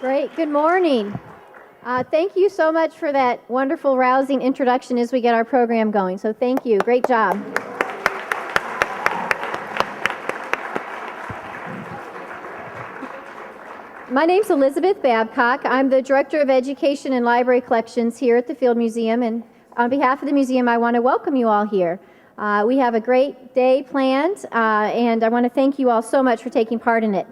Great. Good morning. Thank you so much for that wonderful, rousing introduction as we get our program going. So thank you. Great job. My name's Elizabeth Babcock. I'm the Director of Education and Library Collections here at the Field Museum, and on behalf of the museum, I want to welcome you all here. We have a great day planned, and I want to thank you all so much for taking part in it.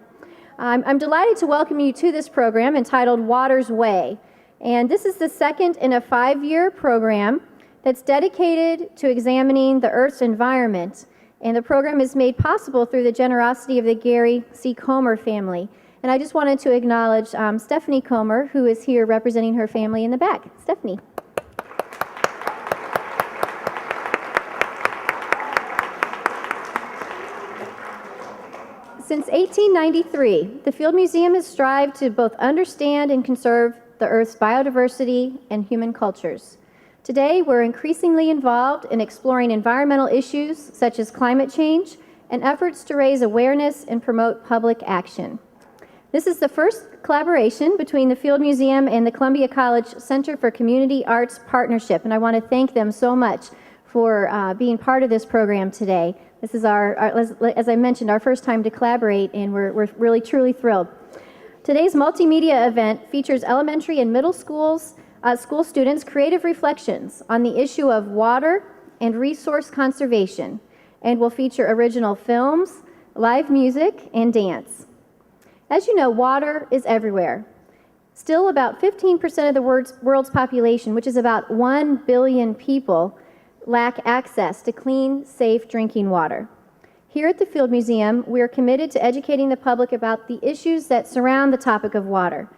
I'm delighted to welcome you to this program entitled Water's Way, and this is the second in a 5-year program that's dedicated to examining the Earth's environment, and the program is made possible through the generosity of the Gary C. Comer family. And I just wanted to acknowledge Stephanie Comer, who is here representing her family in the back. Stephanie. Since 1893, the Field Museum has strived to both understand and conserve the Earth's biodiversity and human cultures. Today, we're increasingly involved in exploring environmental issues such as climate change and efforts to raise awareness and promote public action. This is the first collaboration between the Field Museum and the Columbia College Center for Community Arts Partnership, and I want to thank them so much for being part of this program today. This is as I mentioned, our first time to collaborate, and we're really, truly thrilled. Today's multimedia event features elementary and middle school students' creative reflections on the issue of water and resource conservation, and will feature original films, live music, and dance. As you know, water is everywhere. Still, about 15% of the world's population, which is about 1 billion people, lack access to clean, safe drinking water. Here at the Field Museum, we are committed to educating the public about the issues that surround the topic of water.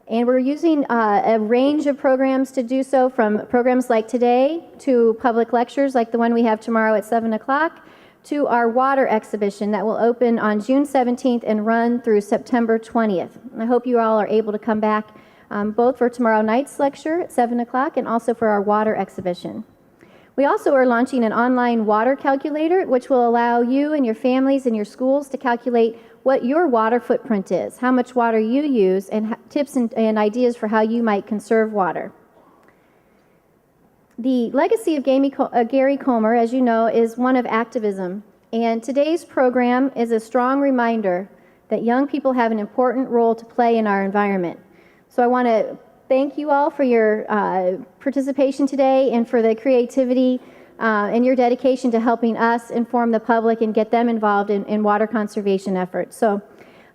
And we're using a range of programs to do so, from programs like today to public lectures like the one we have tomorrow at 7 o'clock, to our water exhibition that will open on June 17th and run through September 20th. And I hope you all are able to come back both for tomorrow night's lecture at 7 o'clock and also for our water exhibition. We also are launching an online water calculator, which will allow you and your families and your schools to calculate what your water footprint is, how much water you use, and tips and ideas for how you might conserve water. The legacy of Gary Comer, as you know, is one of activism, and today's program is a strong reminder that young people have an important role to play in our environment. So I want to thank you all for your participation today and for the creativity and your dedication to helping us inform the public and get them involved in water conservation efforts. So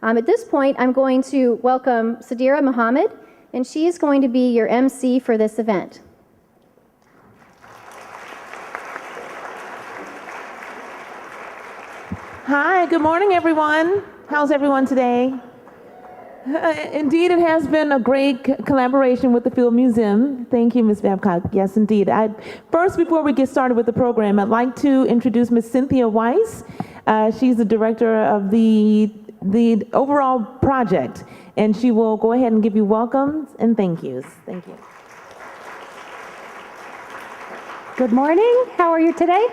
at this point, I'm going to welcome Sadira Muhammad, and she is going to be your MC for this event. Hi, good morning, everyone. How's everyone today? Indeed, it has been a great collaboration with the Field Museum. Thank you, Ms. Babcock. Yes, indeed. First, before we get started with the program, I'd like to introduce Ms. Cynthia Weiss. She's the director of the overall project, and she will go ahead and give you welcomes and thank yous. Thank you. Good morning. How are you today?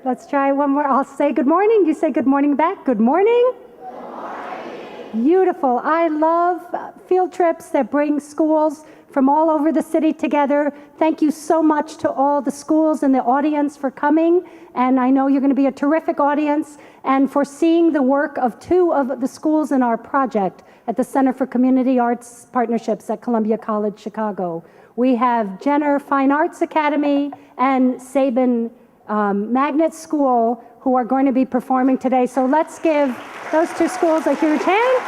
Let's try one more. I'll say good morning. You say good morning back. Good morning. Good morning. Beautiful. I love field trips that bring schools from all over the city together. Thank you so much to all the schools and the audience for coming. And I know you're going to be a terrific audience, and for seeing the work of 2 of the schools in our project at the Center for Community Arts Partnerships at Columbia College Chicago. We have Jenner Fine Arts Academy and Sabin Magnet School, who are going to be performing today. So let's give those 2 schools a huge hand.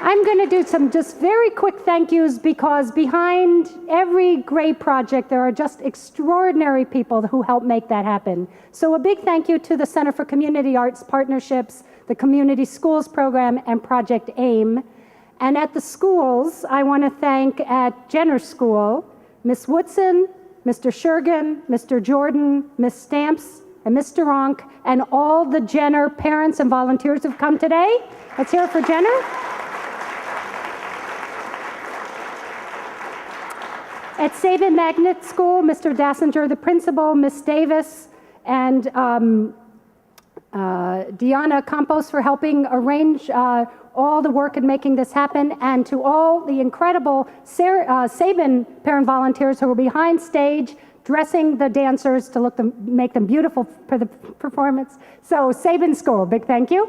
I'm going to do some just very quick thank yous, because behind every great project, there are just extraordinary people who help make that happen. So a big thank you to the Center for Community Arts Partnerships, the Community Schools Program, and Project AIM. And at the schools, I want to thank at Jenner School, Ms. Woodson, Mr. Shergan, Mr. Jordan, Ms. Stamps, and Mr. Ronk, and all the Jenner parents and volunteers who've come today. Let's hear it for Jenner. At Sabin Magnet School, Mr. Dassinger, the principal, Ms. Davis, and Diana Campos for helping arrange all the work in making this happen, and to all the incredible Sabin parent volunteers who were behind stage dressing the dancers to make them beautiful for the performance. So Sabin School, big thank you.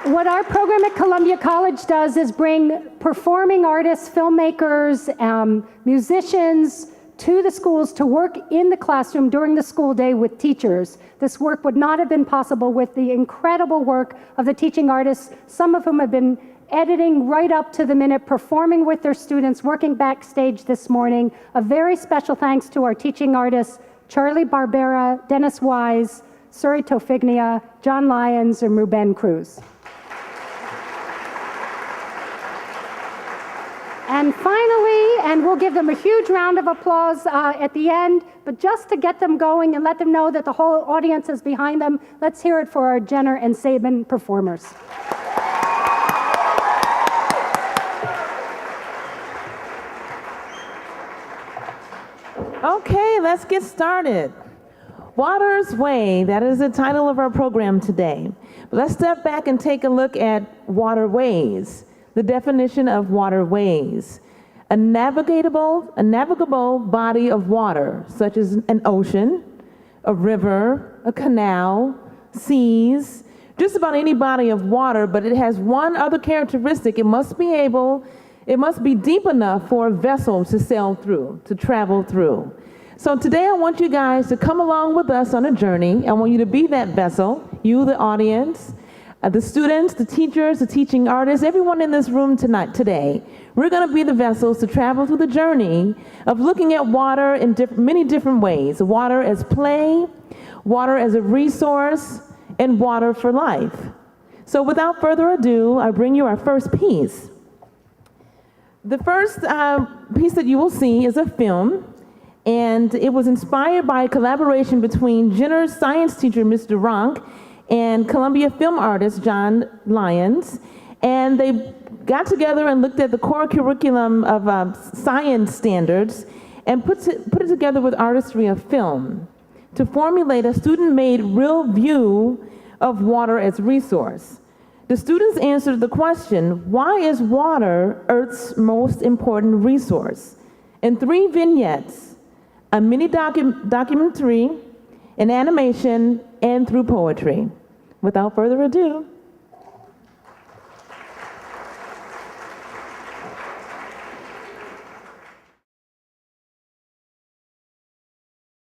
What our program at Columbia College does is bring performing artists, filmmakers, musicians to the schools to work in the classroom during the school day with teachers. This work would not have been possible with the incredible work of the teaching artists, some of whom have been editing right up to the minute, performing with their students, working backstage this morning. A very special thanks to our teaching artists, Charlie Barbera, Dennis Wise, Suri Tofignia, John Lyons, and Ruben Cruz. And finally, and we'll give them a huge round of applause at the end, but just to get them going and let them know that the whole audience is behind them, let's hear it for our Jenner and Sabin performers. Okay, let's get started. Water's Way, that is the title of our program today. But let's step back and take a look at waterways. The definition of waterways: a navigable body of water, such as an ocean, a river, a canal, seas, just about any body of water, but it has one other characteristic. It must be deep enough for a vessel to sail through, to travel through. So today I want you guys to come along with us on a journey. I want you to be that vessel, you, the audience, the students, the teachers, the teaching artists, everyone in this room today. We're going to be the vessels to travel through the journey of looking at water in many different ways. Water as play, water as a resource, and water for life. So without further ado, I bring you our first piece. The first piece that you will see is a film, and it was inspired by a collaboration between Jenner's science teacher, Mr. Ronk, and Columbia film artist John Lyons, and they got together and looked at the core curriculum of science standards and put it together with artistry of film to formulate a student-made real view of water as resource. The students answered the question, why is water Earth's most important resource? In 3 vignettes, a mini documentary, an animation, and through poetry. Without further ado,